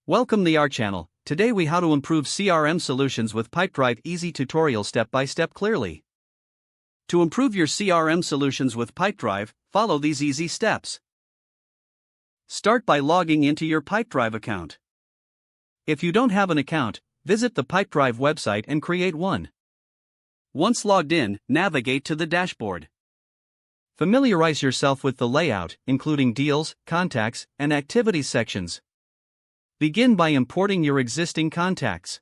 Welcome to our channel. Today we how to improve CRM solutions with Pipedrive easy tutorial step by step clearly. To improve your CRM solutions with Pipedrive, follow these easy steps. Start by logging into your Pipedrive account. If you don't have an account, visit the Pipedrive website and create one. Once logged in, navigate to the dashboard. Familiarize yourself with the layout, including deals, contacts, and activities sections. Begin by importing your existing contacts.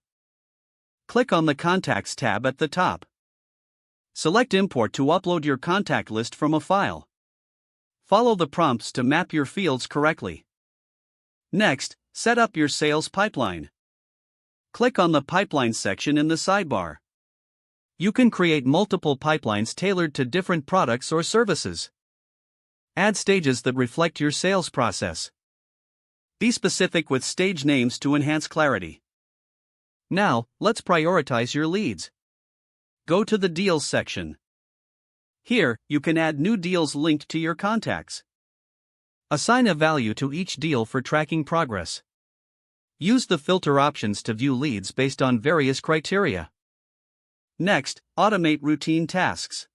Click on the Contacts tab at the top. Select Import to upload your contact list from a file. Follow the prompts to map your fields correctly. Next, set up your sales pipeline. Click on the Pipeline section in the sidebar. You can create multiple pipelines tailored to different products or services. Add stages that reflect your sales process. Be specific with stage names to enhance clarity. Now, let's prioritize your leads. Go to the Deals section. Here, you can add new deals linked to your contacts. Assign a value to each deal for tracking progress. Use the filter options to view leads based on various criteria. Next, automate routine tasks.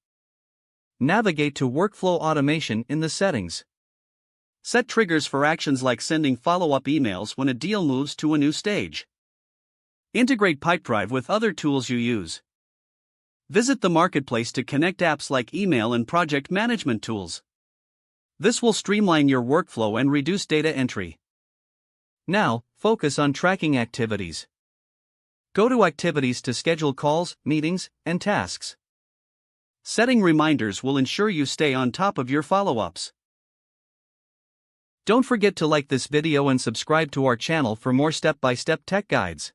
Navigate to Workflow Automation in the settings. Set triggers for actions like sending follow-up emails when a deal moves to a new stage. Integrate Pipedrive with other tools you use. Visit the marketplace to connect apps like email and project management tools. This will streamline your workflow and reduce data entry. Now, focus on tracking activities. Go to Activities to schedule calls, meetings, and tasks. Setting reminders will ensure you stay on top of your follow-ups. Don't forget to like this video and subscribe to our channel for more step-by-step tech guides.